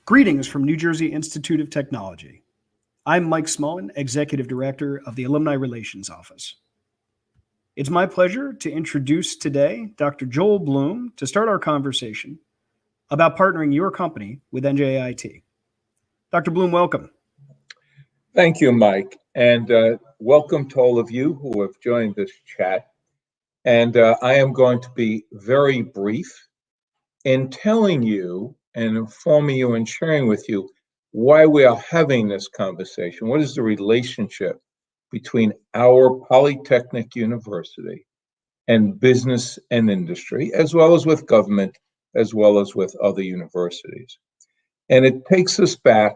Greetings from New Jersey Institute of Technology. I'm Mike Smullen, Executive Director of the Alumni Relations Office. It's my pleasure to introduce today Dr. Joel Bloom to start our conversation about partnering your company with NJIT. Dr. Bloom, welcome. Thank you, Mike, and welcome to all of you who have joined this chat. And I am going to be very brief in telling you and informing you and sharing with you why we are having this conversation. What is the relationship between our Polytechnic University and business and industry, as well as with government, as well as with other universities? And it takes us back,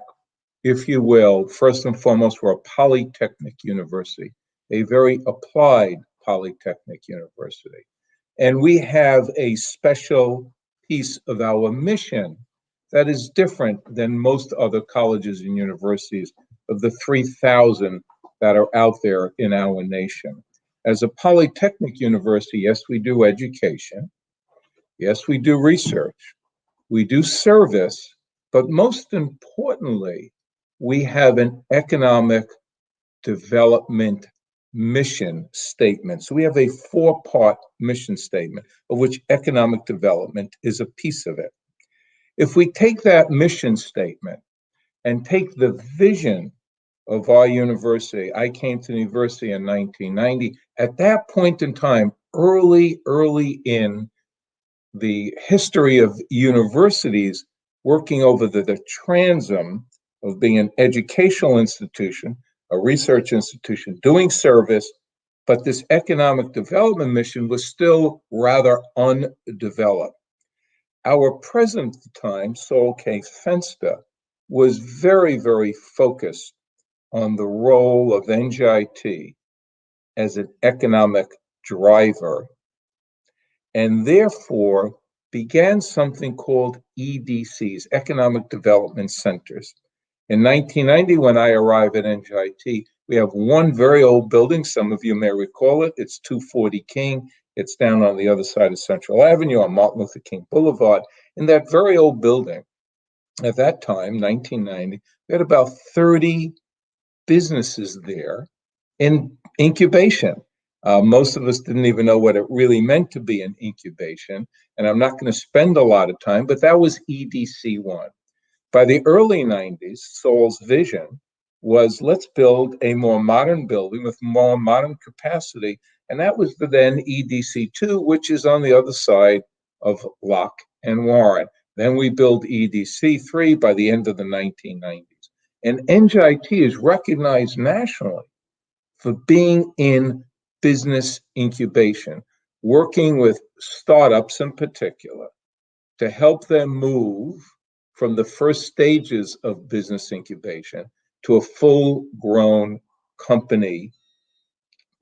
if you will, first and foremost, we're a Polytechnic University, a very applied Polytechnic University. And we have a special piece of our mission that is different than most other colleges and universities of the 3,000 that are out there in our nation. As a Polytechnic University, yes, we do education. Yes, we do research. We do service. But most importantly, we have an economic development mission statement. So we have a 4-part mission statement, of which economic development is a piece of it. If we take that mission statement and take the vision of our university, I came to the university in 1990. At that point in time, early in the history of universities, working over the transom of being an educational institution, a research institution, doing service, but this economic development mission was still rather undeveloped. Our president at the time, Sol K. Fenster, was very, very focused on the role of NJIT as an economic driver, and therefore began something called EDCs, Economic Development Centers. In 1990, when I arrived at NJIT, we have one very old building. Some of you may recall it. It's 240 King. It's down on the other side of Central Avenue on Martin Luther King Boulevard. In that very old building, at that time, 1990, we had about 30 businesses there in incubation. Most of us didn't even know what it really meant to be an incubation, and I'm not going to spend a lot of time, but that was EDC 1. By the early 90s, Sol's vision was, let's build a more modern building with more modern capacity, and that was the then EDC 2, which is on the other side of Locke and Warren. Then we build EDC 3 by the end of the 1990s. And NJIT is recognized nationally for being in business incubation, working with startups in particular to help them move from the first stages of business incubation to a full-grown company,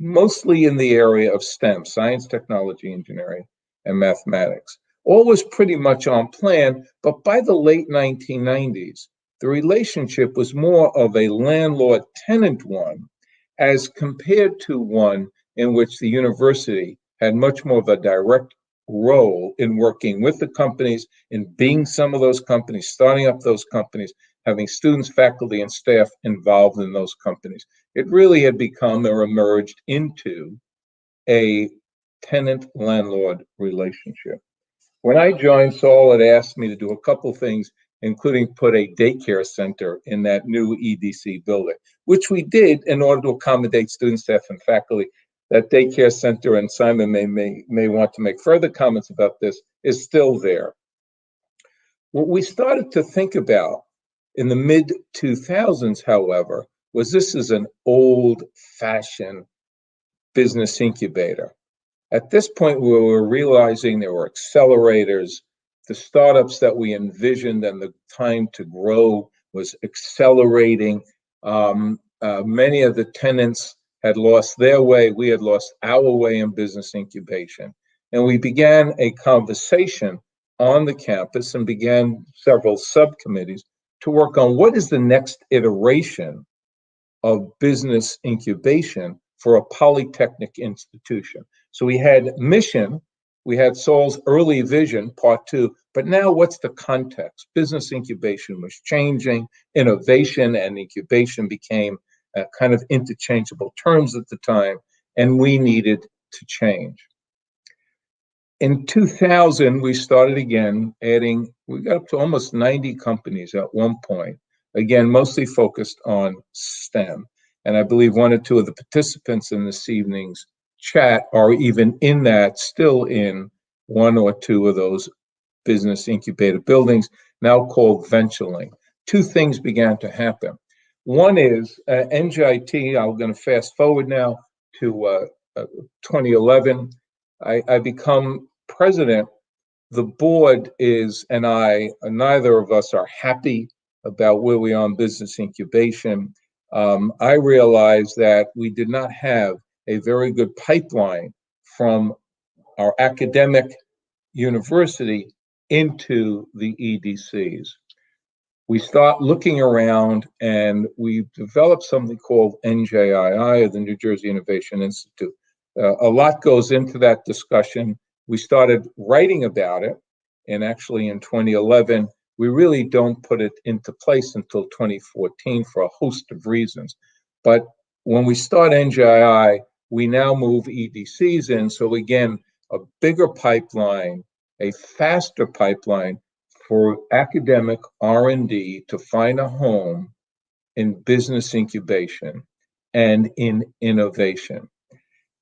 mostly in the area of STEM, science, technology, engineering, and mathematics. All was pretty much on plan, but by the late 1990s, the relationship was more of a landlord-tenant one as compared to one in which the university had much more of a direct role in working with the companies, in being some of those companies, starting up those companies, having students, faculty, and staff involved in those companies. It really had become or emerged into a tenant-landlord relationship. When I joined, Sol had asked me to do a couple things, including put a daycare center in that new EDC building, which we did in order to accommodate students, staff, and faculty. That daycare center, and Simon may want to make further comments about this, is still there. What we started to think about in the mid-2000s, however, was this is an old-fashioned business incubator. At this point, we were realizing there were accelerators. The startups that we envisioned and the time to grow was accelerating. Many of the tenants had lost their way. We had lost our way in business incubation. And we began a conversation on the campus and began several subcommittees to work on what is the next iteration of business incubation for a polytechnic institution. So we had mission, We had Saul's early vision, part 2, but now what's the context? Business incubation was changing, innovation and incubation became kind of interchangeable terms at the time, and we needed to change. In 2000, we started again we got up to almost 90 companies at one point, again, mostly focused on STEM. And I believe 1 or 2 of the participants in this evening's chat are even in that, still in 1 or 2 of those business incubator buildings, now called Venturelink. 2 things began to happen. One is NJIT, I'm going to fast forward now to 2011. I become president. The board and I, neither of us are happy about where we are in business incubation. I realized that we did not have a very good pipeline from our academic university into the EDCs. We start looking around and we developed something called NJII, or the New Jersey Innovation Institute. A lot goes into that discussion. We started writing about it, and actually in 2011, we really don't put it into place until 2014 for a host of reasons. But when we start NJII, we now move EDCs in. So again, a bigger pipeline, a faster pipeline for academic R&D to find a home in business incubation and in innovation.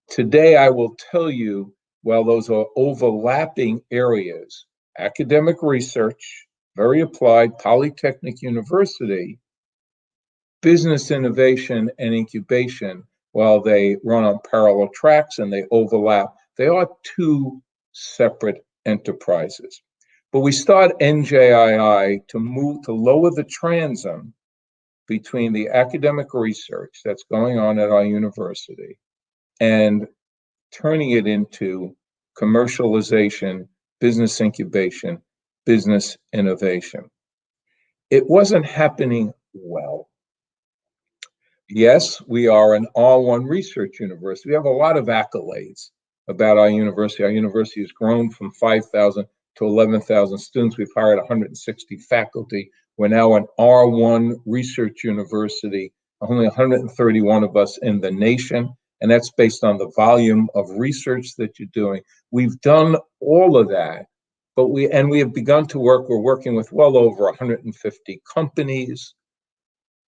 Today, I will tell you, while those are overlapping areas, academic research, very applied, Polytechnic University, business innovation and incubation, while they run on parallel tracks and they overlap, they are 2 separate enterprises. But we start NJII to lower the transom between the academic research that's going on at our university and turning it into commercialization, business incubation, business innovation. It wasn't happening well. Yes, we are an R1 research university. We have a lot of accolades about our university. Our university has grown from 5,000 to 11,000 students. We've hired 160 faculty. We're now an R1 research university, only 131 of us in the nation, and that's based on the volume of research that you're doing. We've done all of that, but we have begun to work. We're working with well over 150 companies.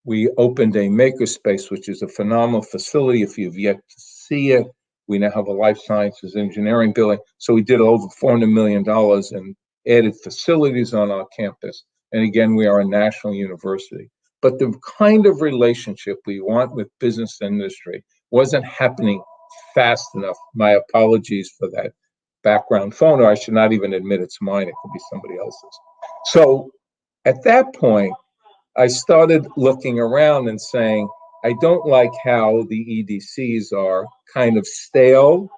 We opened a makerspace, which is a phenomenal facility. If you've yet to see it, we now have a life sciences engineering building. So we did over $400 million and added facilities on our campus. And again, we are a national university. But the kind of relationship we want with business industry wasn't happening fast enough. My apologies for that background phone, or I should not even admit it's mine. It could be somebody else's. So at that point, I started looking around and saying, I don't like how the EDCs are kind of stale.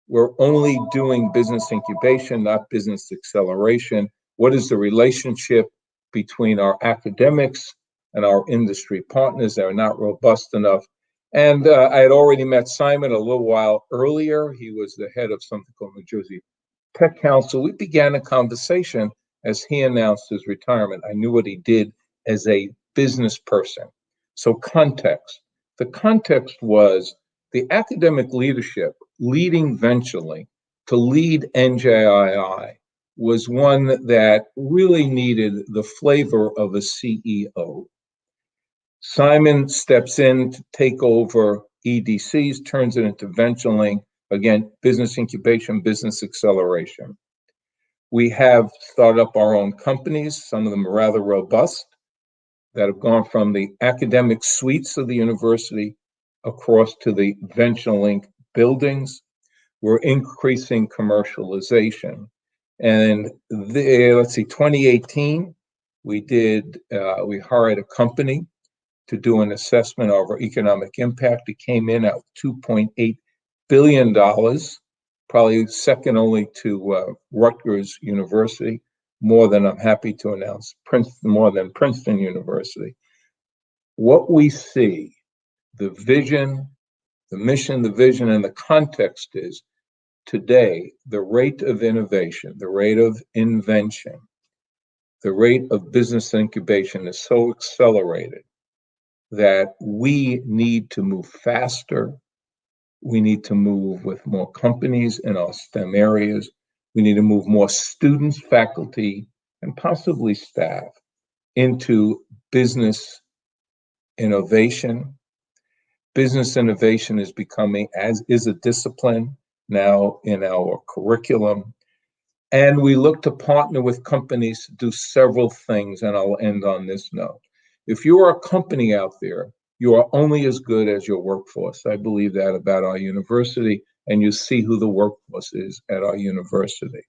We're only doing business incubation, not business acceleration. What is the relationship between our academics and our industry partners? They're not robust enough. And I had already met Simon a little while earlier. He was the head of something called New Jersey Tech Council. We began a conversation as he announced his retirement. I knew what he did as a business person. So context. The context was the academic leadership leading Venturelink to lead NJII was one that really needed the flavor of a CEO. Simon steps in to take over EDCs, turns it into Venturelink, again, business incubation, business acceleration. We have started up our own companies, some of them are rather robust, that have gone from the academic suites of the university across to the Venturelink buildings. We're increasing commercialization. And let's see, 2018, we hired a company to do an assessment of our economic impact. It came in at $2.8 billion, probably second only to Rutgers University, more than, I'm happy to announce, Princeton, more than Princeton University. What we see, the vision, the mission, the vision, and the context is today, the rate of innovation, the rate of invention, the rate of business incubation is so accelerated that we need to move faster. We need to move with more companies in our STEM areas. We need to move more students, faculty, and possibly staff into business innovation. Business innovation is becoming, as is a discipline now in our curriculum. And we look to partner with companies to do several things, and I'll end on this note. If you are a company out there, you are only as good as your workforce. I believe that about our university, and you see who the workforce is at our university.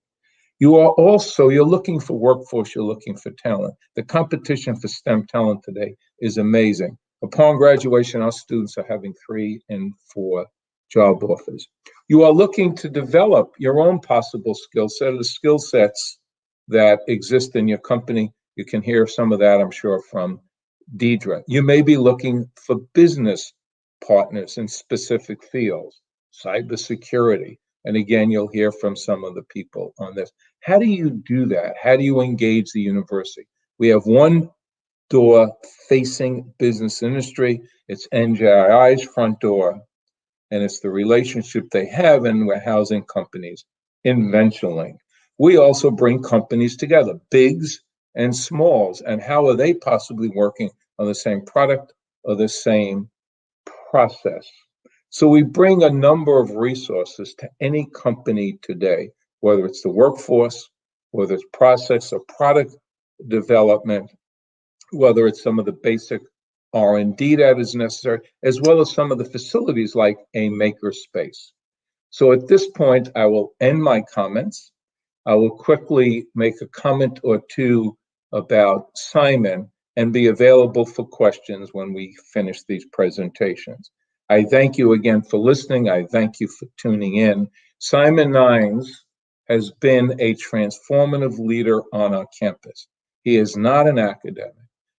You're looking for workforce, you're looking for talent. The competition for STEM talent today is amazing. Upon graduation, our students are having 3 and 4 job offers. You are looking to develop your own possible skill set, the skill sets that exist in your company. You can hear some of that, I'm sure, from Deidre. You may be looking for business partners in specific fields, cybersecurity. And again, you'll hear from some of the people on this. How do you do that? How do you engage the university? We have one door facing business industry. It's NJII's front door, and it's the relationship they have, and we're housing companies in Venturelink. We also bring companies together, bigs and smalls, and how are they possibly working on the same product or the same process? So we bring a number of resources to any company today, whether it's the workforce, whether it's process or product development, whether it's some of the basic R&D that is necessary, as well as some of the facilities like a maker space. So at this point, I will end my comments. I will quickly make a comment or two about Simon and be available for questions when we finish these presentations. I thank you again for listening. I thank you for tuning in. Simon Nynens has been a transformative leader on our campus. He is not an academic.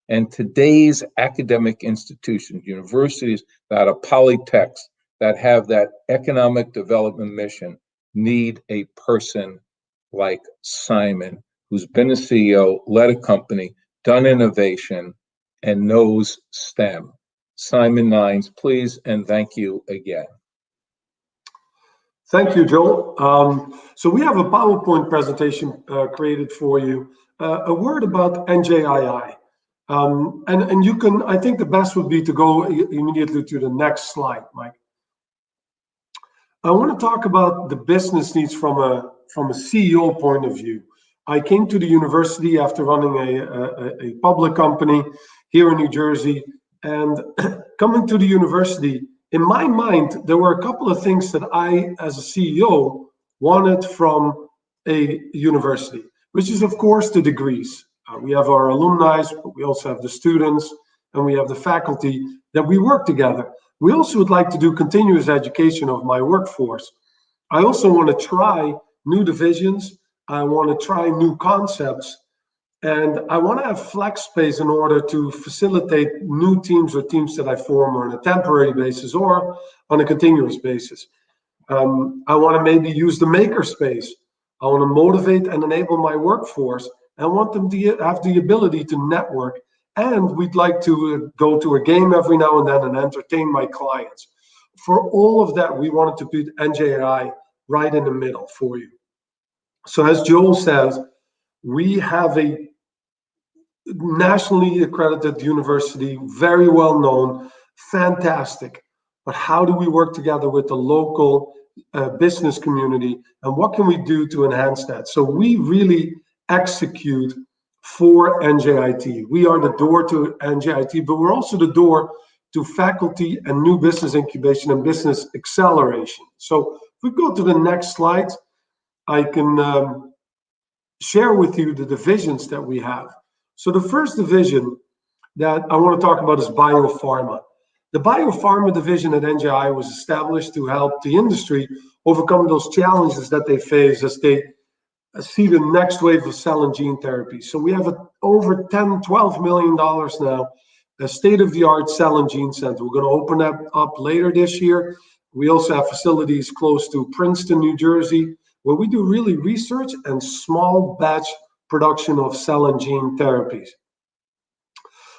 And today's academic institutions, universities that are polytechs, that have that economic development mission, need a person like Simon, who's been a CEO, led a company, done innovation, and knows STEM. Simon Nynens, please, and thank you again. Thank you, Joel. So we have a PowerPoint presentation created for you. A word about NJII. And you can, I think the best would be to go immediately to the next slide, Mike. I want to talk about the business needs from a CEO point of view. I came to the university after running a public company here in New Jersey, and coming to the university, in my mind, there were a couple of things that I, as a CEO, wanted from a university, which is, of course, the degrees. We have our alumni, but we also have the students, and we have the faculty that we work together. We also would like to do continuous education of my workforce. I also want to try new divisions. I want to try new concepts. And I want to have flex space in order to facilitate new teams or teams that I form on a temporary basis or on a continuous basis. I want to maybe use the maker space. I want to motivate and enable my workforce. I want them to have the ability to network. And we'd like to go to a game every now and then and entertain my clients. For all of that, we wanted to put NJII right in the middle for you. So as Joel says, we have a nationally accredited university, very well known, fantastic. But how do we work together with the local business community, and what can we do to enhance that? So we really execute for NJIT. We are the door to NJIT, but we're also the door to faculty and new business incubation and business acceleration. So if we go to the next slide, I can share with you the divisions that we have. So the first division that I want to talk about is biopharma. The biopharma division at NJI was established to help the industry overcome those challenges that they face as they see the next wave of cell and gene therapy. So we have over $10-12 million now, a state-of-the-art cell and gene center. We're going to open that up later this year, We also have facilities close to Princeton, New Jersey, where we do really research and small batch production of cell and gene therapies.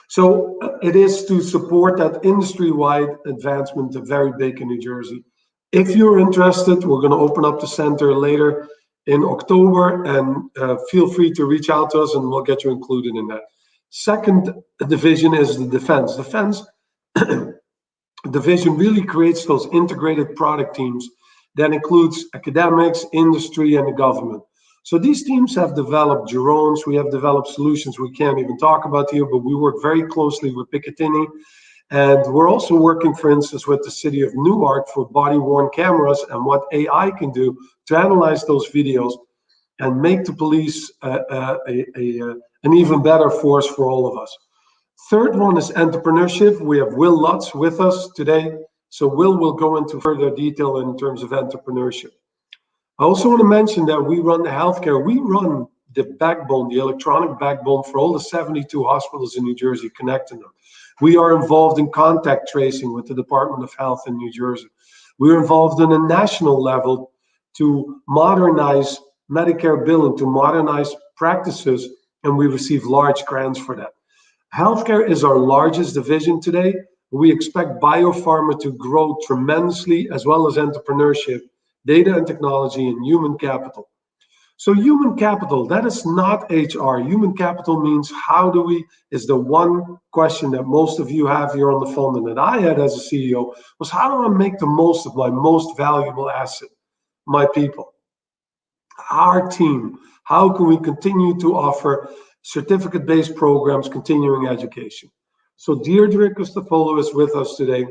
So it is to support that industry-wide advancement, very big in New Jersey. If you're interested, we're going to open up the center later in October, and feel free to reach out to us and we'll get you included in that. Second division is the defense. Defense division really creates those integrated product teams that includes academics, industry, and the government. So these teams have developed drones. We have developed solutions we can't even talk about here, but we work very closely with Picatinny. And we're also working, for instance, with the city of Newark for body-worn cameras and what AI can do to analyze those videos and make the police an even better force for all of us. Third one is entrepreneurship. We have Will Lutz with us today. So Will go into further detail in terms of entrepreneurship. I also want to mention that we run the healthcare. We run the backbone, the electronic backbone for all the 72 hospitals in New Jersey, connecting them. We are involved in contact tracing with the Department of Health in New Jersey. We're involved on a national level to modernize Medicare billing, to modernize practices, and we receive large grants for that. Healthcare is our largest division today. We expect biopharma to grow tremendously, as well as entrepreneurship, data and technology, and human capital. So human capital, that is not HR. Human capital means how do we, is the one question that most of you have here on the phone and that I had as a CEO, was how do I make the most of my most valuable asset, my people, our team? How can we continue to offer certificate-based programs, continuing education? So Deirdre Costopolo is with us today,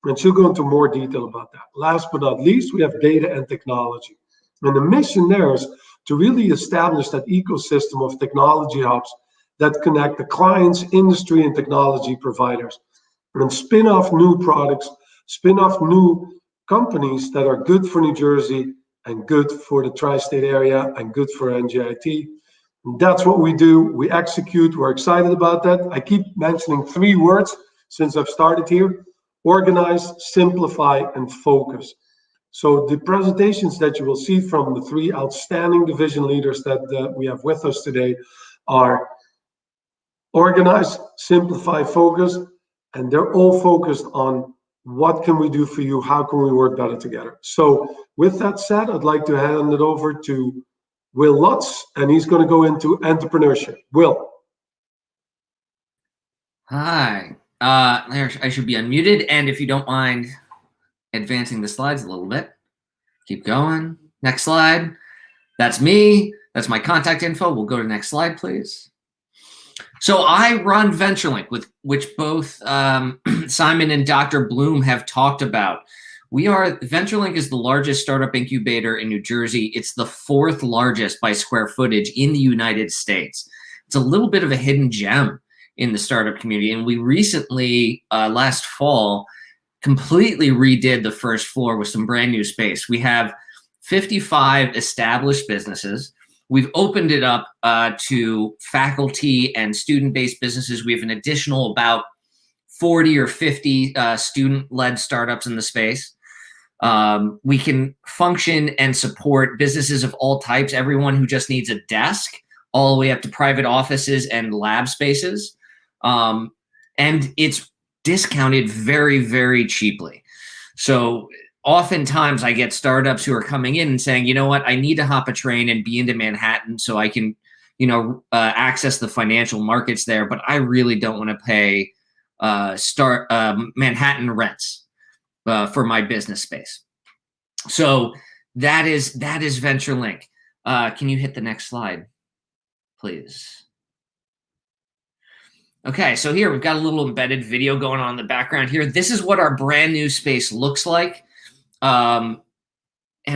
and she'll go into more detail about that. Last but not least, we have data and technology. And the mission there is to really establish that ecosystem of technology hubs that connect the clients, industry, and technology providers, and spin off new products, spin off new companies that are good for New Jersey and good for the tri-state area and good for NJIT. And that's what we do. We execute. We're excited about that. I keep mentioning 3 words since I've started here: organize, simplify, and focus. So the presentations that you will see from the 3 outstanding division leaders that we have with us today are organize, simplify, focus, and they're all focused on what can we do for you, how can we work better together. So with that said, I'd like to hand it over to Will Lutz, and he's going to go into entrepreneurship. Will. Hi, I should be unmuted, and if you don't mind advancing the slides a little bit, keep going. Next slide. That's me. That's my contact info. We'll go to the next slide, please. So I run Venturelink, with which both Simon and Dr. Bloom have talked about. Venturelink is the largest startup incubator in New Jersey. It's the 4th largest by square footage in the United States. It's a little bit of a hidden gem in the startup community. And we recently, last fall, completely redid the first floor with some brand new space. We have 55 established businesses. We've opened it up to faculty and student-based businesses. We have an additional about 40 or 50 student-led startups in the space. We can function and support businesses of all types, everyone who just needs a desk, all the way up to private offices and lab spaces. And it's discounted very, very cheaply. So oftentimes I get startups who are coming in and saying, you know what, I need to hop a train and be into Manhattan so I can, access the financial markets there, but I really don't want to pay Manhattan rents for my business space. So that is Venturelink. Can you hit the next slide, please? Okay, so here we've got a little embedded video going on in the background here. This is what our brand new space looks like. And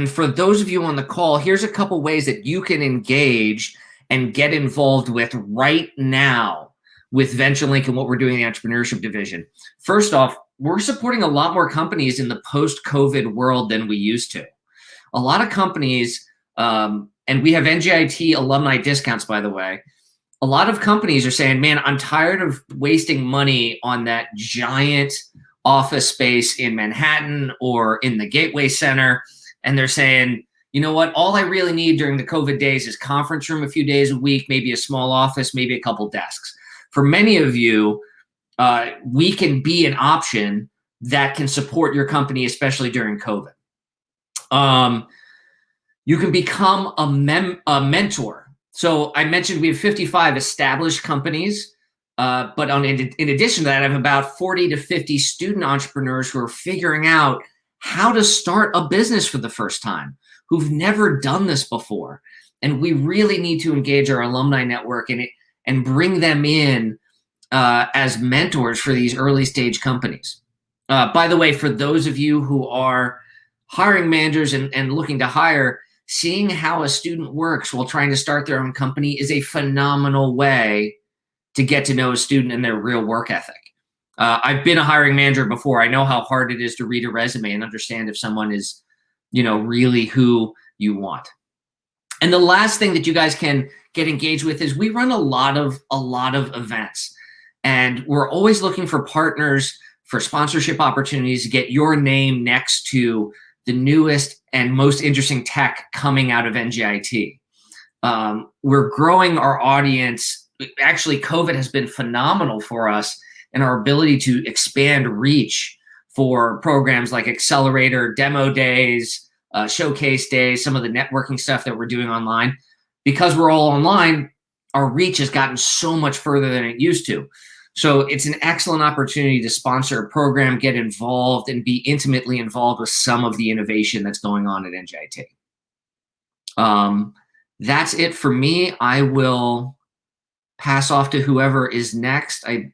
for those of you on the call, here's a couple ways that you can engage and get involved with right now with Venturelink and what we're doing in the entrepreneurship division. First off, we're supporting a lot more companies in the post-COVID world than we used to. A lot of companies, and we have NJIT alumni discounts, by the way. A lot of companies are saying, man, I'm tired of wasting money on that giant office space in Manhattan or in the Gateway Center, and they're saying, you know what, all I really need during the COVID days is conference room a few days a week, maybe a small office, maybe a couple desks. For many of you, we can be an option that can support your company, especially during COVID. You can become a mentor. So I mentioned we have 55 established companies, but in addition to that, I have about 40 to 50 student entrepreneurs who are figuring out how to start a business for the first time, who've never done this before. And we really need to engage our alumni network and bring them in as mentors for these early stage companies. By the way, for those of you who are hiring managers and looking to hire, seeing how a student works while trying to start their own company is a phenomenal way to get to know a student and their real work ethic. I've been a hiring manager before. I know how hard it is to read a resume and understand if someone is, really who you want. And the last thing that you guys can get engaged with is we run a lot of events, and we're always looking for partners for sponsorship opportunities to get your name next to the newest and most interesting tech coming out of NJIT. We're growing our audience. Actually, COVID has been phenomenal for us and our ability to expand reach for programs like Accelerator, Demo Days, Showcase Days, some of the networking stuff that we're doing online. Because we're all online, our reach has gotten so much further than it used to. So it's an excellent opportunity to sponsor a program, get involved, and be intimately involved with some of the innovation that's going on at NJIT. That's it for me. I will pass off to whoever is next. I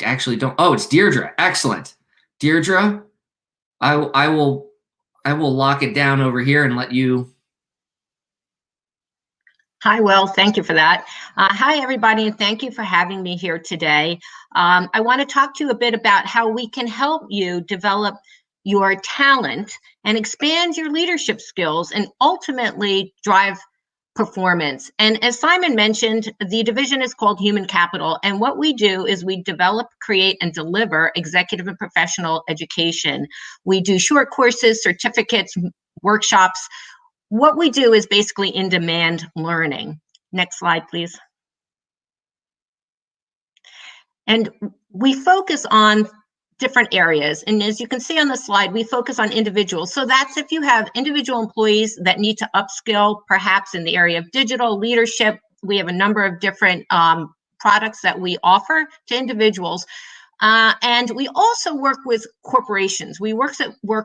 actually don't. Oh, it's Deirdre. Excellent. Deirdre, I will lock it down over here and let you. Hi, Will. Thank you for that. Hi, everybody, and thank you for having me here today. I want to talk to you a bit about how we can help you develop your talent and expand your leadership skills and ultimately drive performance. And as Simon mentioned, the division is called Human Capital. And what we do is we develop, create, and deliver executive and professional education. We do short courses, certificates, workshops. What we do is basically in-demand learning. Next slide, please. And we focus on different areas. And as you can see on the slide, we focus on individuals. So that's if you have individual employees that need to upskill, perhaps in the area of digital leadership. We have a number of different products that we offer to individuals. And we also work with corporations. We work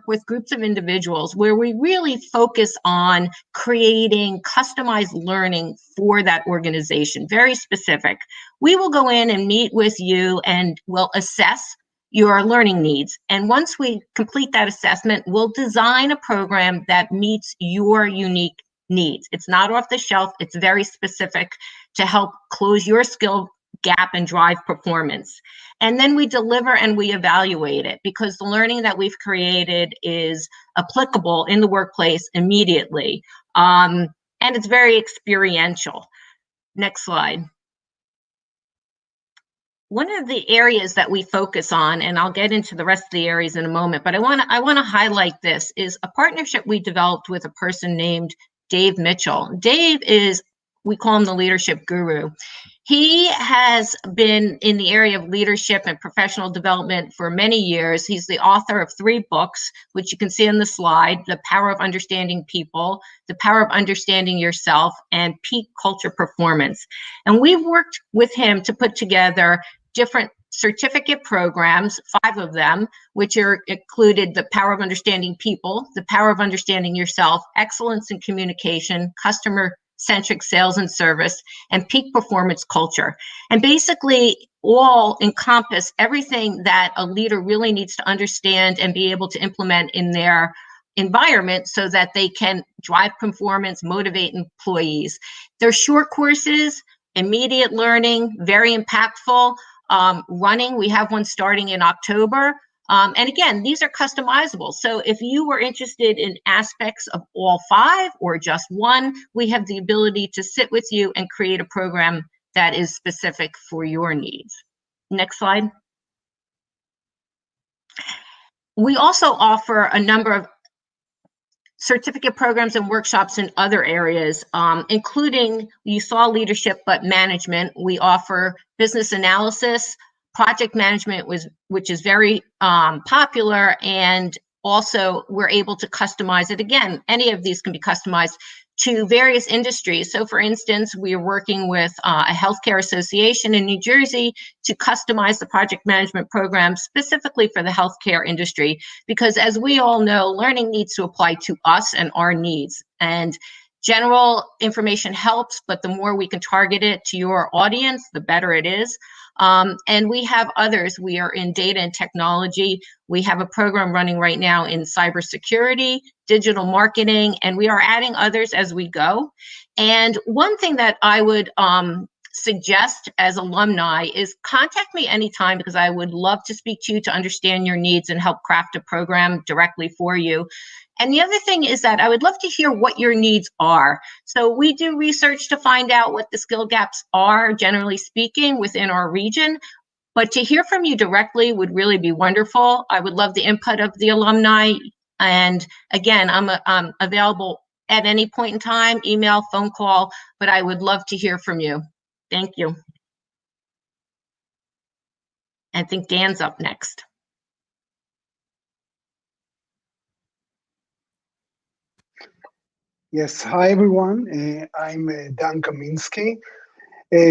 with groups of individuals where we really focus on creating customized learning for that organization, very specific. We will go in and meet with you and we'll assess your learning needs. And once we complete that assessment, we'll design a program that meets your unique needs. It's not off the shelf. It's very specific to help close your skill gap and drive performance. And then we deliver and we evaluate it because the learning that we've created is applicable in the workplace immediately. And it's very experiential. Next slide. One of the areas that we focus on, and I'll get into the rest of the areas in a moment, but I want to highlight this, is a partnership we developed with a person named Dave Mitchell. Dave is, we call him the leadership guru. He has been in the area of leadership and professional development for many years. He's the author of 3 books, which you can see on the slide: The Power of Understanding People, The Power of Understanding Yourself, and Peak Culture Performance. And we've worked with him to put together different certificate programs, 5 of them, which are included The Power of Understanding People, The Power of Understanding Yourself, Excellence in Communication, Customer-Centric Sales and Service, and Peak Performance Culture. And basically all encompass everything that a leader really needs to understand and be able to implement in their environment so that they can drive performance, motivate employees. They're short courses, immediate learning, very impactful. Running, we have one starting in October. And again, these are customizable. So if you were interested in aspects of all 5 or just one, we have the ability to sit with you and create a program that is specific for your needs. Next slide. We also offer a number of certificate programs and workshops in other areas, including, you saw leadership, but management. We offer business analysis, project management, which is very popular, and also we're able to customize it. Again, any of these can be customized to various industries. So for instance, we are working with a healthcare association in New Jersey to customize the project management program specifically for the healthcare industry, because as we all know, learning needs to apply to us and our needs. And general information helps, but the more we can target it to your audience, the better it is. And we have others. We are in data and technology. We have a program running right now in cybersecurity, digital marketing, and we are adding others as we go. And one thing that I would suggest as alumni is contact me anytime, because I would love to speak to you to understand your needs and help craft a program directly for you. And the other thing is that I would love to hear what your needs are. So we do research to find out what the skill gaps are, generally speaking, within our region. But to hear from you directly would really be wonderful. I would love the input of the alumni. And again, I'm available at any point in time, email, phone call, but I would love to hear from you. Thank you. I think Dan's up next. Yes, hi everyone. I'm Dan Kaminsky.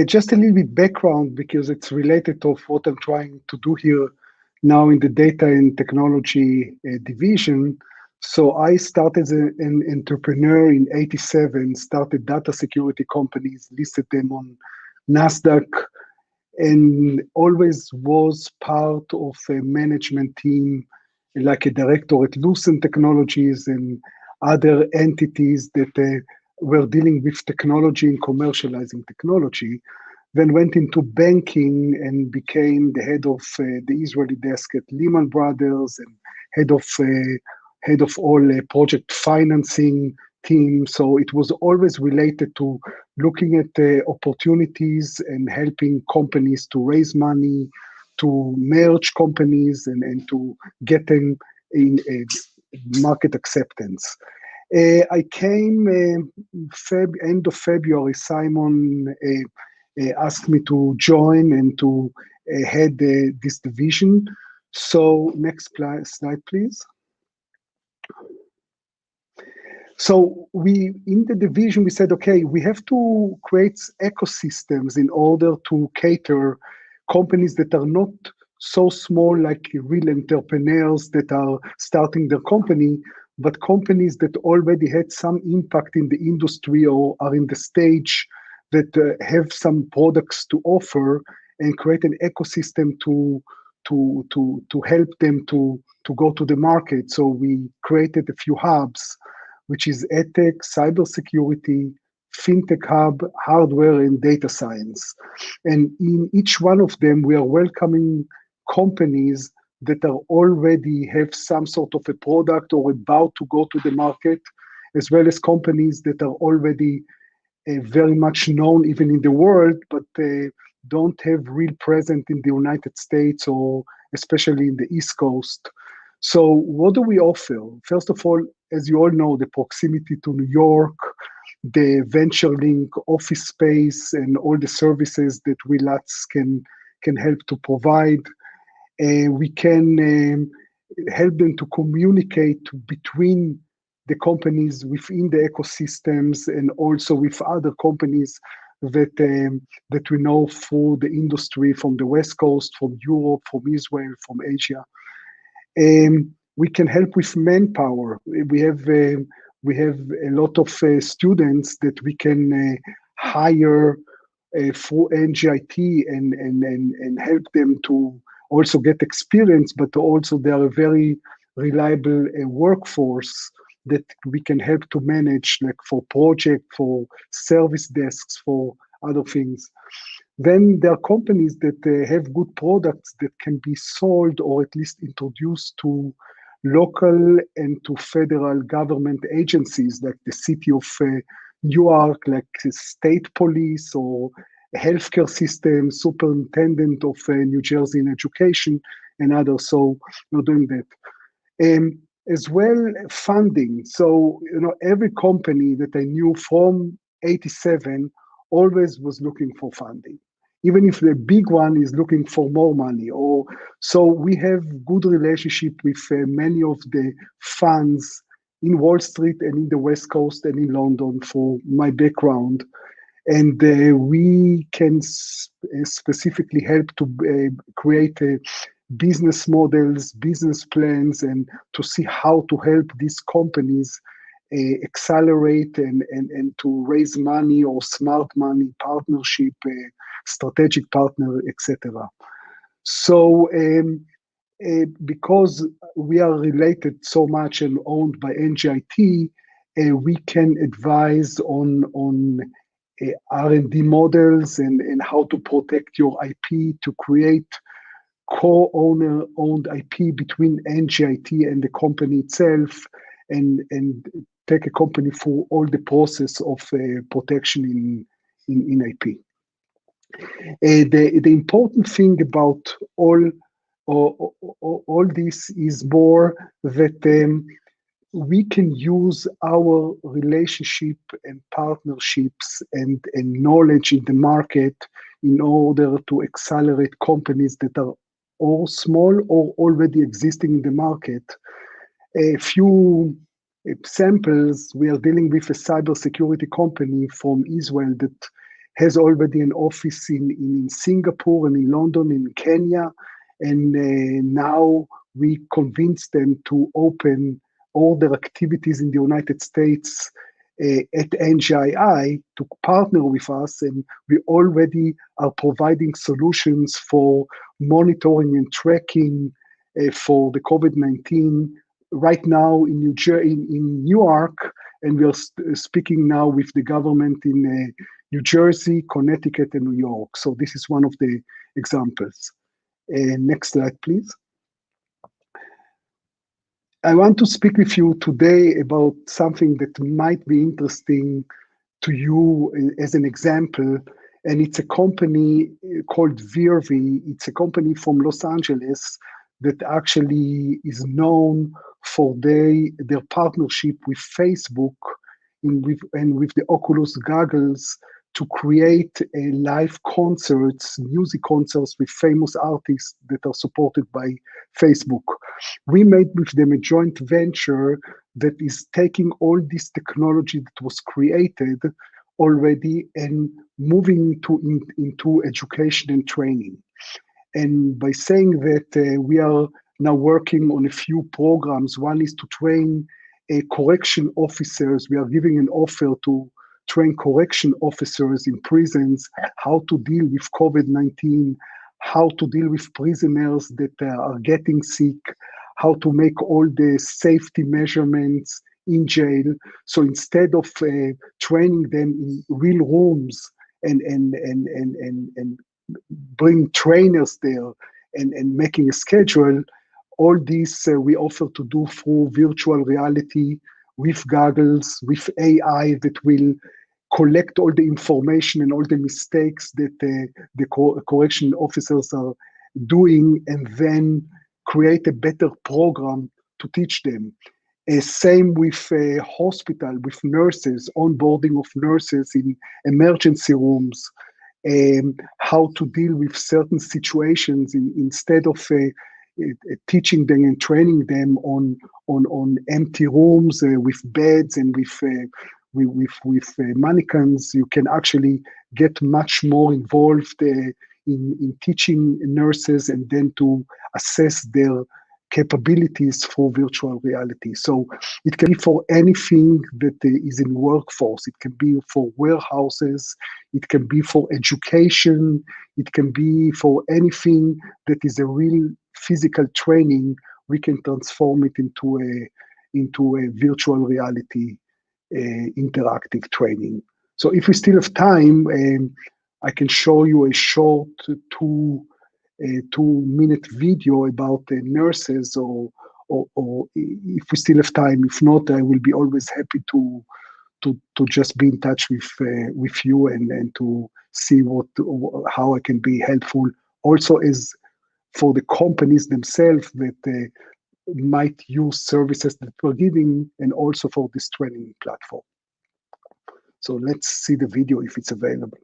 Just a little bit background, because it's related to what I'm trying to do here now in the data and technology division. So I started as an entrepreneur in '87, started data security companies, listed them on NASDAQ, and always was part of a management team, like a director at Lucent Technologies and other entities that were dealing with technology and commercializing technology. Then went into banking and became the head of the Israeli desk at Lehman Brothers and head of all project financing team. So it was always related to looking at the opportunities and helping companies to raise money, to merge companies, and to get them in market acceptance. I came end of February. Simon asked me to join and to head this division. So next slide, please. So in the division, we said, okay, we have to create ecosystems in order to cater companies that are not so small, like real entrepreneurs that are starting their company, but companies that already had some impact in the industry or are in the stage that have some products to offer, and create an ecosystem to help them to go to the market. So we created a few hubs, which is EdTech, cybersecurity, FinTech hub, hardware, and data science. And in each one of them, we are welcoming companies that are already have some sort of a product or about to go to the market, as well as companies that are already very much known even in the world, but don't have real presence in the United States or especially in the East Coast. So what do we offer? First of all, as you all know, the proximity to New York, the Venturelink office space, and all the services that WILATS can help to provide. We can help them to communicate between the companies within the ecosystems and also with other companies that we know through the industry from the West Coast, from Europe, from Israel, from Asia. We can help with manpower. We have a lot of students that we can hire through NJIT and help them to also get experience, but also they are a very reliable workforce that we can help to manage, like for project, for service desks, for other things. Then there are companies that have good products that can be sold or at least introduced to local and to federal government agencies, like the city of Newark, like state police or healthcare system, superintendent of New Jersey in education, and others. So we're doing that. As well, funding. So, every company that I knew from 87 always was looking for funding, even if the big one is looking for more money. So we have good relationship with many of the funds in Wall Street and in the West Coast and in London for my background. And we can specifically help to create business models, business plans, and to see how to help these companies accelerate and to raise money or smart money, partnership, strategic partner, etc. So because we are related so much and owned by NJIT, we can advise on R&D models and how to protect your IP, to create co-owner owned IP between NJIT and the company itself, and take a company through all the process of protection in IP. The important thing about all this is more that we can use our relationship and partnerships and knowledge in the market in order to accelerate companies that are or small or already existing in the market. A few examples: we are dealing with a cybersecurity company from Israel that has already an office in Singapore and in London, in Kenya, and now we convinced them to open all their activities in the United States at NJII to partner with us, and we already are providing solutions for monitoring and tracking for the COVID-19 right now in Newark, and we are speaking now with the government in New Jersey, Connecticut, and New York. So this is one of the examples. Next slide, please. I want to speak with you today about something that might be interesting to you as an example, and it's a company called Virvi. It's a company from Los Angeles that actually is known for their partnership with Facebook and with the Oculus goggles to create live concerts, music concerts with famous artists that are supported by Facebook. We made with them a joint venture that is taking all this technology that was created already and moving into education and training. And by saying that, we are now working on a few programs. One is to train correction officers. We are giving an offer to train correction officers in prisons how to deal with COVID-19, how to deal with prisoners that are getting sick, how to make all the safety measurements in jail. So instead of training them in real rooms and bring trainers there and making a schedule, all this we offer to do through virtual reality with goggles, with AI that will collect all the information and all the mistakes that the correction officers are doing, and then create a better program to teach them. Same with hospital, with nurses, onboarding of nurses in emergency rooms, how to deal with certain situations instead of teaching them and training them on empty rooms with beds and with mannequins. You can actually get much more involved in teaching nurses and then to assess their capabilities for virtual reality. So it can be for anything that is in workforce. It can be for warehouses. It can be for education. It can be for anything that is a real physical training. We can transform it into a virtual reality interactive training. So if we still have time, I can show you a short 2-minute video about nurses, or if we still have time. If not, I will be always happy to just be in touch with you and to see how I can be helpful. Also, as for the companies themselves that might use services that we're giving and also for this training platform. So let's see the video if it's available.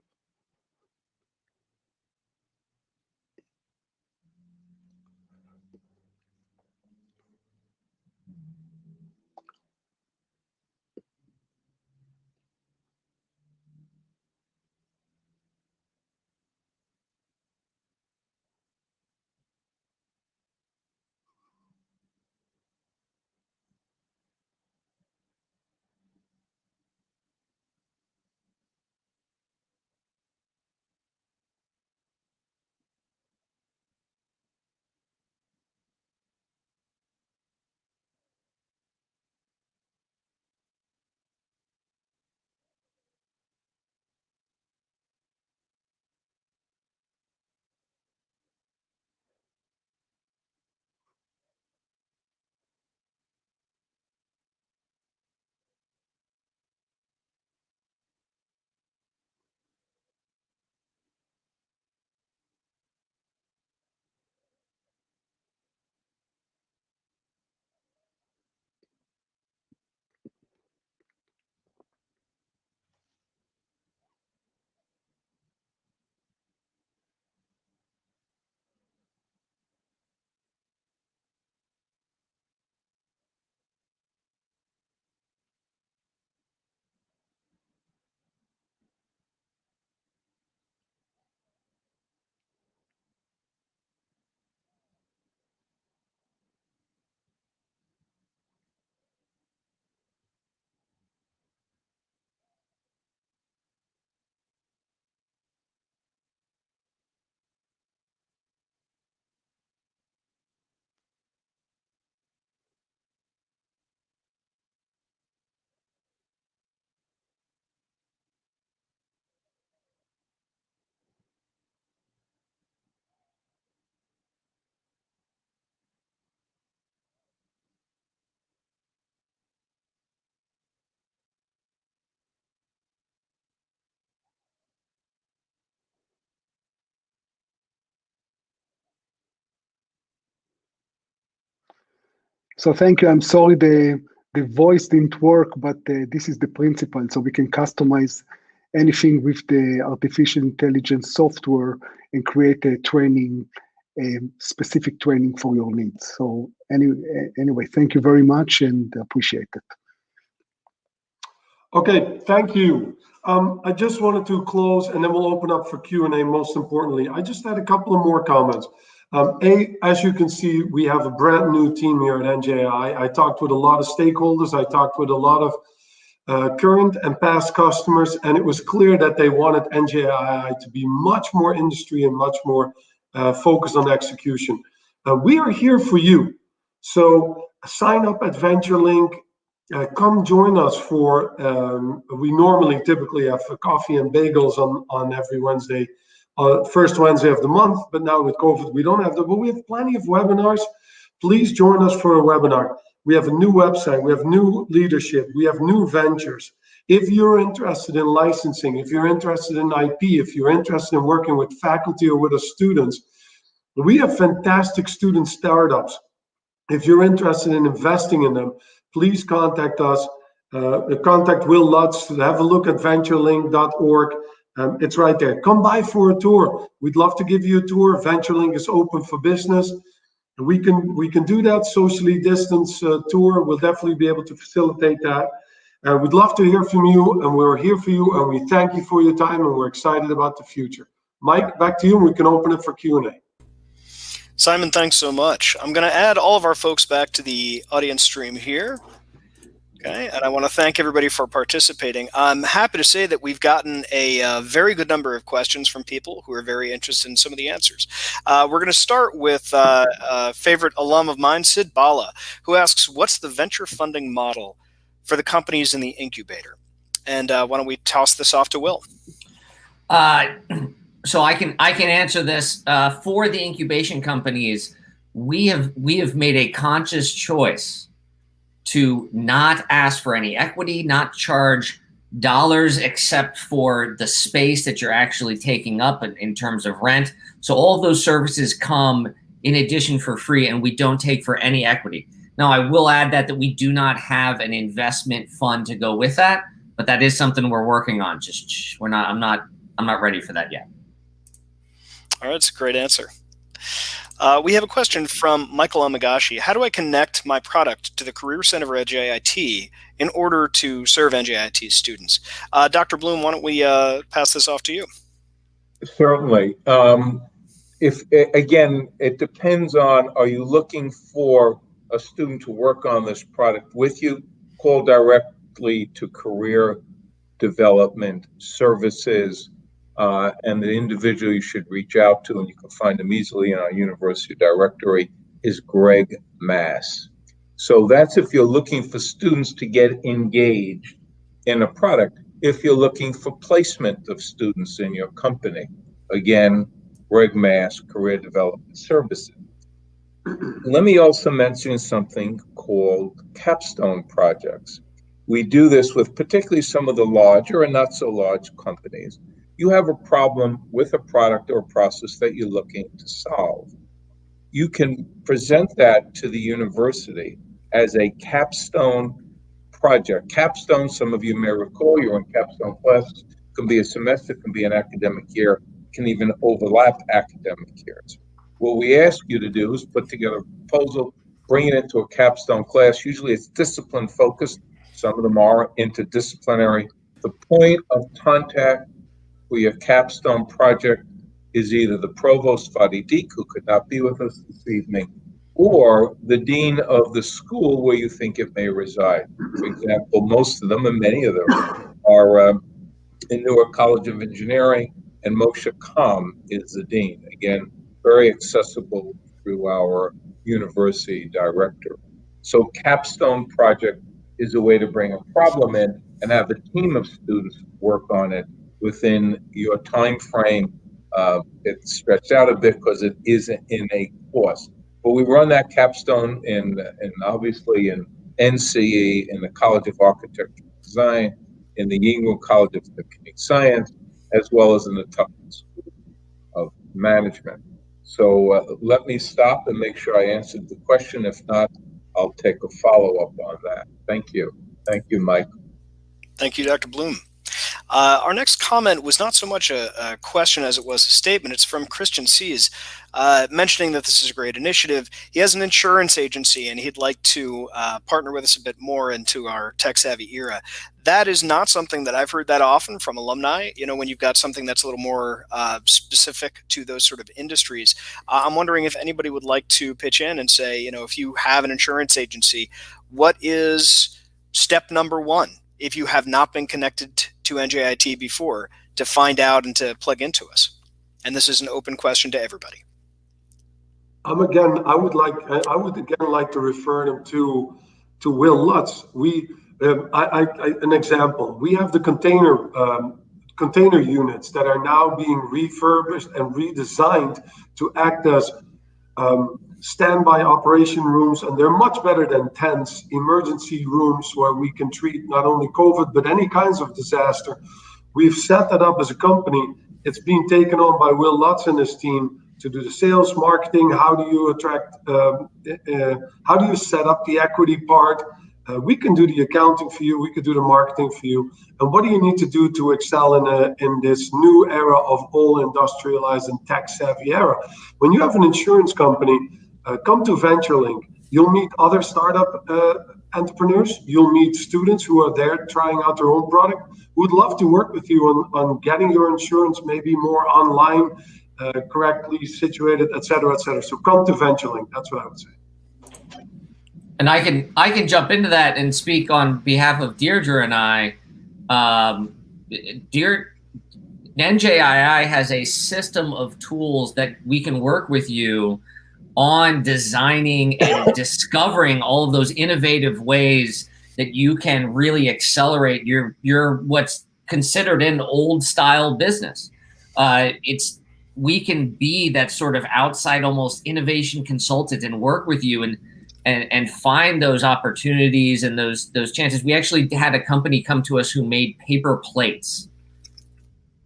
So thank you. I'm sorry the voice didn't work, but this is the principle. So we can customize anything with the artificial intelligence software and create a training, specific training for your needs. So anyway, thank you very much and appreciate it. Okay, thank you. I just wanted to close and then we'll open up for Q&A most importantly. I just had a couple of more comments. As you can see, we have a brand new team here at NJII. I talked with a lot of stakeholders. I talked with a lot of current and past customers, and it was clear that they wanted NJII to be much more industry and much more focused on execution. We are here for you. So sign up at Venturelink. Come join us for, we normally typically have coffee and bagels on every Wednesday, first Wednesday of the month, but now with COVID, we don't have that, but we have plenty of webinars. Please join us for a webinar. We have a new website, we have new leadership, we have new ventures. If you're interested in licensing, if you're interested in IP, if you're interested in working with faculty or with the students, we have fantastic student startups. If you're interested in investing in them, please contact us. Contact Will Lutz. Have a look at venturelink.org. It's right there. Come by for a tour. We'd love to give you a tour. Venturelink is open for business. We can do that socially distanced tour. We'll definitely be able to facilitate that. We'd love to hear from you, and we're here for you, and we thank you for your time, and we're excited about the future. Mike, back to you, and we can open it for Q&A. Simon, thanks so much. I'm going to add all of our folks back to the audience stream here. Okay, and I want to thank everybody for participating. I'm happy to say that we've gotten a very good number of questions from people who are very interested in some of the answers. We're going to start with a favorite alum of mine, Sid Bala, who asks, what's the venture funding model for the companies in the incubator? And why don't we toss this off to Will? So I can answer this. For the incubation companies, we have made a conscious choice to not ask for any equity, not charge dollars except for the space that you're actually taking up in terms of rent. So all of those services come in addition for free, and we don't take for any equity. Now, I will add that we do not have an investment fund to go with that, but that is something we're working on. Just I'm not ready for that yet. All right, that's a great answer. We have a question from Michael Amagashi. How do I connect my product to the Career Center of NJIT in order to serve NJIT students? Dr. Bloom, why don't we pass this off to you? Certainly. Again, it depends on, are you looking for a student to work on this product with you? Call directly to Career Development Services, and the individual you should reach out to, and you can find him easily in our university directory, is Greg Mass. So that's if you're looking for students to get engaged in a product. If you're looking for placement of students in your company, again, Greg Mass, Career Development Services. Let me also mention something called capstone projects. We do this with particularly some of the larger and not so large companies. You have a problem with a product or a process that you're looking to solve. You can present that to the university as a capstone project. Capstone, some of you may recall, you're in capstone classes, can be a semester, can be an academic year, can even overlap academic years. What we ask you to do is put together a proposal, bring it into a capstone class. Usually it's discipline focused. Some of them are interdisciplinary. The point of contact for your capstone project is either the provost, Fadi Deek, who could not be with us this evening, or the dean of the school where you think it may reside. For example, most of them, and many of them, are in Newark College of Engineering, and Moshe Kam is the dean. Again, very accessible through our university director. So capstone project is a way to bring a problem in and have a team of students work on it within your time frame. It's stretched out a bit because it is in a course. But we run that capstone in obviously in NCE, in the College of Architecture and Design, in the Ingram College of Computing Science, as well as in the Tufton School of Management. So let me stop and make sure I answered the question. If not, I'll take a follow-up on that. Thank you. Thank you, Mike. Thank you, Dr. Bloom. Our next comment was not so much a question as it was a statement. It's from Christian Sees, mentioning that this is a great initiative. He has an insurance agency and he'd like to partner with us a bit more into our tech-savvy era. That is not something that I've heard that often from alumni. You know, when you've got something that's a little more specific to those sort of industries. I'm wondering if anybody would like to pitch in and say, you know, if you have an insurance agency, what is step number one if you have not been connected to NJIT before to find out and to plug into us? And this is an open question to everybody. I would again like to refer them to Will Lutz. An example. We have the container units that are now being refurbished and redesigned to act as standby operation rooms, and they're much better than tents, emergency rooms where we can treat not only COVID, but any kinds of disaster. We've set that up as a company. It's being taken on by Will Lutz and his team to do the sales, marketing. How do you attract, how do you set up the equity part? We can do the accounting for you. We could do the marketing for you. And what do you need to do to excel in this new era of all industrialized and tech-savvy era? When you have an insurance company, come to Venturelink. You'll meet other startup entrepreneurs. You'll meet students who are there trying out their own product. We'd love to work with you on getting your insurance maybe more online, correctly situated, et cetera, et cetera. So come to Venturelink. That's what I would say. And I can jump into that and speak on behalf of Deirdre and I. NJII has a system of tools that we can work with you on designing and discovering all of those innovative ways that you can really accelerate your what's considered an old style business. We can be that sort of outside almost innovation consultant and work with you and find those opportunities and those chances. We actually had a company come to us who made paper plates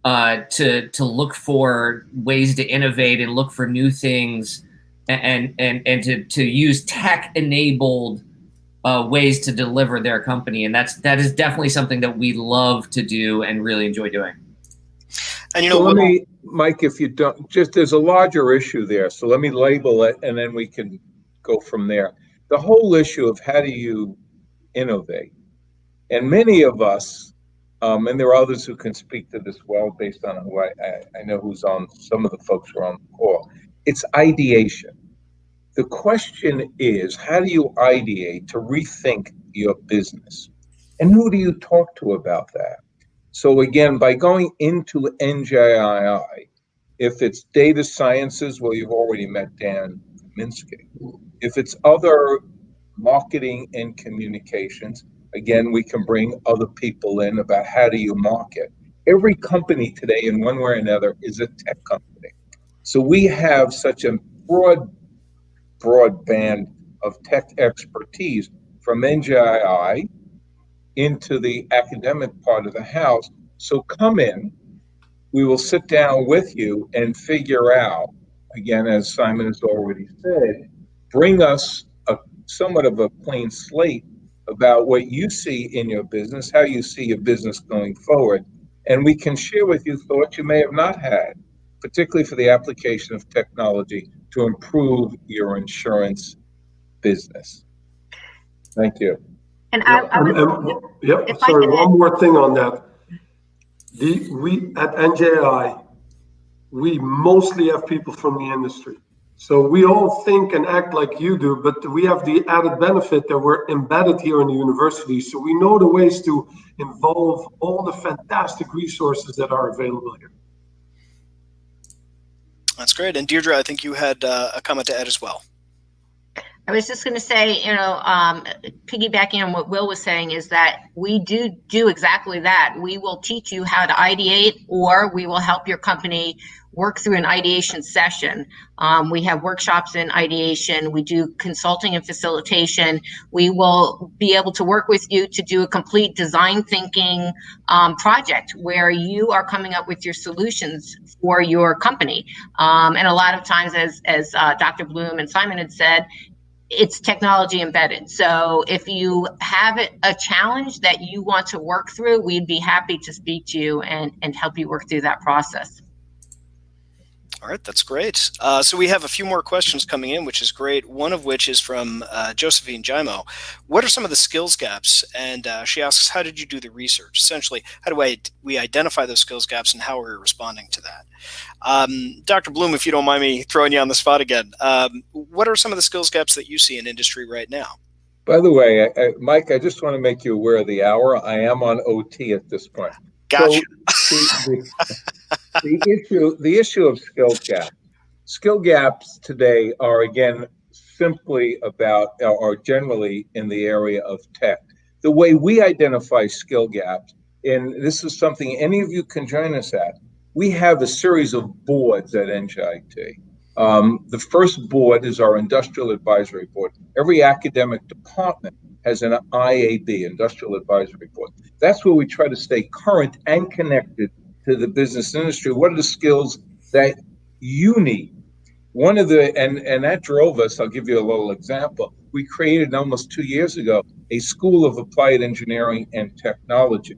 to look for ways to innovate and look for new things and to use tech-enabled ways to deliver their company. And that is definitely something that we love to do and really enjoy doing. And so let me, Mike, if you don't, just there's a larger issue there. So let me label it and then we can go from there. The whole issue of how do you innovate? And many of us, and there are others who can speak to this well based on who I know who's on, some of the folks who are on the call, it's ideation. The question is, how do you ideate to rethink your business? And who do you talk to about that? So again, by going into NJII, if it's data sciences, well, you've already met Dan Minsky. If it's other marketing and communications, again, we can bring other people in about how do you market. Every company today, in one way or another, is a tech company. So we have such a broad band of tech expertise from NJII into the academic part of the house. So come in, we will sit down with you and figure out, again, as Simon has already said, bring us somewhat of a clean slate about what you see in your business, how you see your business going forward, and we can share with you thoughts you may have not had, particularly for the application of technology to improve your insurance business. Thank you. And sorry, one more thing on that. We at NJI, we mostly have people from the industry. So we all think and act like you do, but we have the added benefit that we're embedded here in the university. So we know the ways to involve all the fantastic resources that are available here. That's great. And Deirdre, I think you had a comment to add as well. I was just going to say, piggybacking on what Will was saying, is that we do exactly that. We will teach you how to ideate, or we will help your company work through an ideation session. We have workshops in ideation. We do consulting and facilitation. We will be able to work with you to do a complete design thinking project where you are coming up with your solutions for your company. And a lot of times, as Dr. Bloom and Simon had said, it's technology embedded. So if you have a challenge that you want to work through, we'd be happy to speak to you and help you work through that process. All right, that's great. So we have a few more questions coming in, which is great. One of which is from Josephine Jaimo. What are some of the skills gaps? And she asks, how did you do the research? Essentially, how do we identify those skills gaps and how are we responding to that? Dr. Bloom, if you don't mind me throwing you on the spot again, what are some of the skills gaps that you see in industry right now? By the way, Mike, I just want to make you aware of the hour. I am on OT at this point. Gotcha. So the issue of skill gaps today are, again, simply about, or generally in the area of tech. The way we identify skill gaps, and this is something any of you can join us at, we have a series of boards at NJIT. The first board is our Industrial Advisory Board. Every academic department has an IAB, Industrial Advisory Board. That's where we try to stay current and connected to the business industry. What are the skills that you need? One of the, and that drove us, I'll give you a little example. We created almost 2 years ago a School of Applied Engineering and Technology.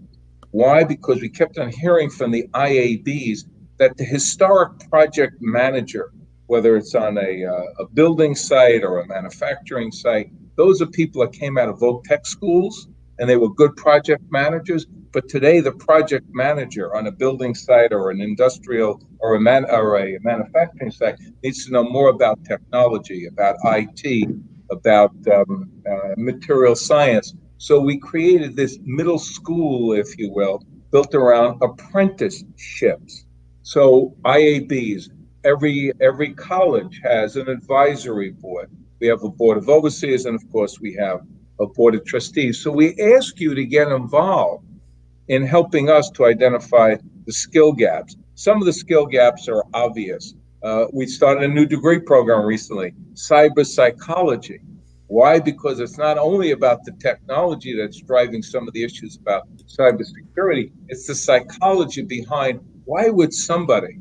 Why? Because we kept on hearing from the IABs that the historic project manager, whether it's on a building site or a manufacturing site, those are people that came out of Tech schools and they were good project managers. But today, the project manager on a building site or an industrial or a manufacturing site needs to know more about technology, about IT, about material science. So we created this middle school, if you will, built around apprenticeships. So IABs, every college has an advisory board. We have a board of overseers, and of course we have a board of trustees. So we ask you to get involved in helping us to identify the skill gaps. Some of the skill gaps are obvious. We started a new degree program recently, cyber psychology. Why? Because it's not only about the technology that's driving some of the issues about cybersecurity, it's the psychology behind why would somebody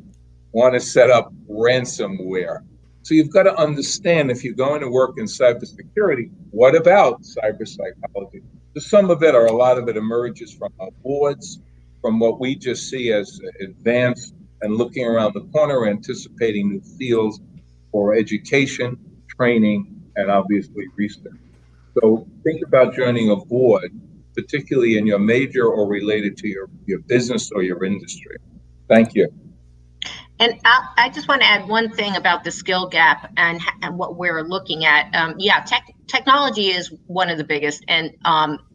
want to set up ransomware? So you've got to understand, if you're going to work in cybersecurity, what about cyber psychology? So some of it, or a lot of it, emerges from our boards, from what we just see as advanced and looking around the corner, anticipating new fields for education, training, and obviously research. So think about joining a board, particularly in your major or related to your business or your industry. Thank you. And I just want to add one thing about the skill gap and what we're looking at. Yeah, technology is one of the biggest, and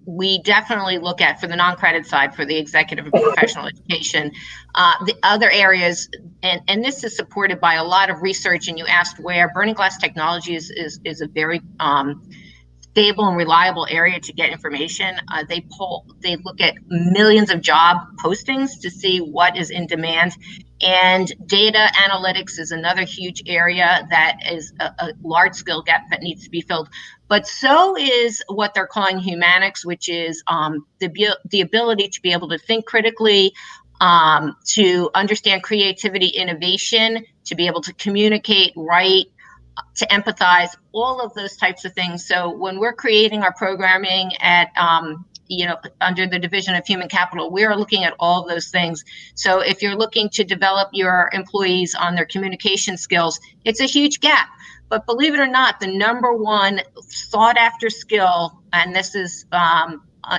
we definitely look at, for the non-credit side, for the executive and professional education, the other areas, and this is supported by a lot of research. And you asked where. Burning glass technology is a very stable and reliable area to get information. They look at millions of job postings to see what is in demand. And data analytics is another huge area that is a large skill gap that needs to be filled. But so is what they're calling humanics, which is the ability to be able to think critically, to understand creativity, innovation, to be able to communicate, write, to empathize, all of those types of things. So when we're creating our programming at under the Division of Human Capital, we are looking at all of those things. So if you're looking to develop your employees on their communication skills, it's a huge gap. But believe it or not, the number one sought after skill, and this is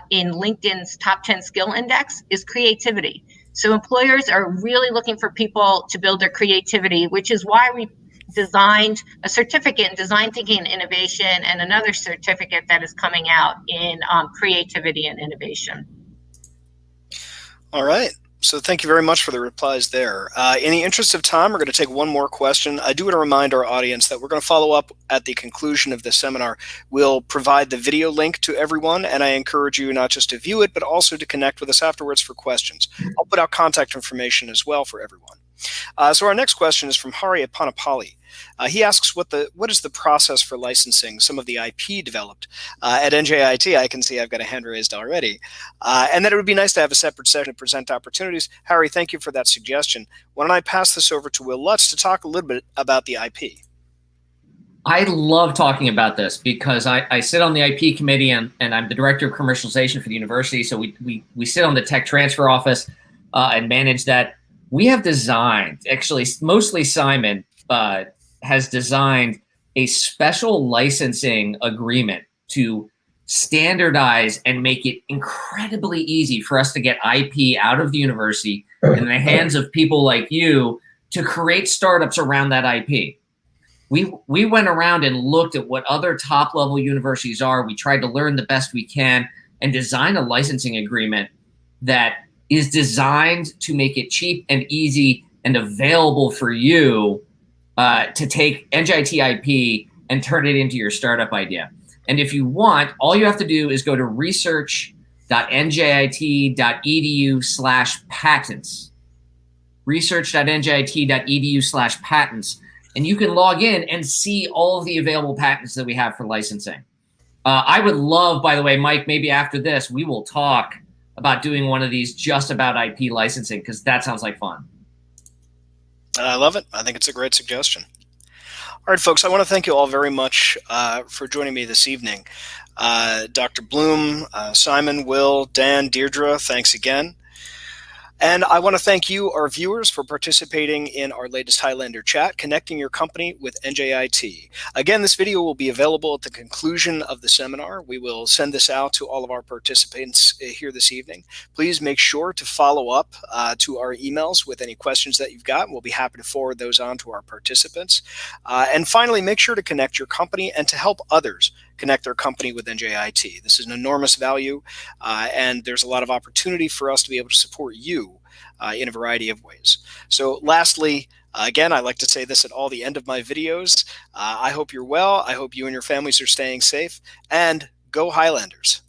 in LinkedIn's top 10 skill index, is creativity. So employers are really looking for people to build their creativity, which is why we designed a certificate in design thinking and innovation, and another certificate that is coming out in creativity and innovation. All right. So thank you very much for the replies there. In the interest of time, we're going to take one more question. I do want to remind our audience that we're going to follow up at the conclusion of this seminar. We'll provide the video link to everyone, and I encourage you not just to view it, but also to connect with us afterwards for questions. I'll put out contact information as well for everyone. So our next question is from Hari Panapali. He asks what is the process for licensing some of the IP developed at NJIT. I can see I've got a hand raised already. And that it would be nice to have a separate session to present opportunities. Harry, thank you for that suggestion. Why don't I pass this over to Will Lutz to talk a little bit about the IP? I love talking about this because I sit on the IP committee, and I'm the director of commercialization for the university. So we sit on the tech transfer office and manage that. We have designed, actually, mostly Simon has designed a special licensing agreement to standardize and make it incredibly easy for us to get IP out of the university in the hands of people like you to create startups around that IP. We went around and looked at what other top-level universities are. We tried to learn the best we can and design a licensing agreement that is designed to make it cheap and easy and available for you to take NJIT IP and turn it into your startup idea. And if you want, all you have to do is go to research.njit.edu/patents. research.njit.edu/patents. And you can log in and see all of the available patents that we have for licensing. I would love, by the way, Mike, maybe after this, we will talk about doing one of these just about IP licensing, because that sounds like fun. I love it. I think it's a great suggestion. All right, folks, I want to thank you all very much for joining me this evening. Dr. Bloom, Simon, Will, Dan, Deirdre, thanks again. And I want to thank you, our viewers, for participating in our latest Highlander chat, connecting your company with NJIT. Again, this video will be available at the conclusion of the seminar. We will send this out to all of our participants here this evening. Please make sure to follow up to our emails with any questions that you've got. We'll be happy to forward those on to our participants. And finally, make sure to connect your company and to help others connect their company with NJIT. This is an enormous value, and there's a lot of opportunity for us to be able to support you in a variety of ways. So lastly, again, I like to say this at all the end of my videos. I hope you're well. I hope you and your families are staying safe, and go Highlanders.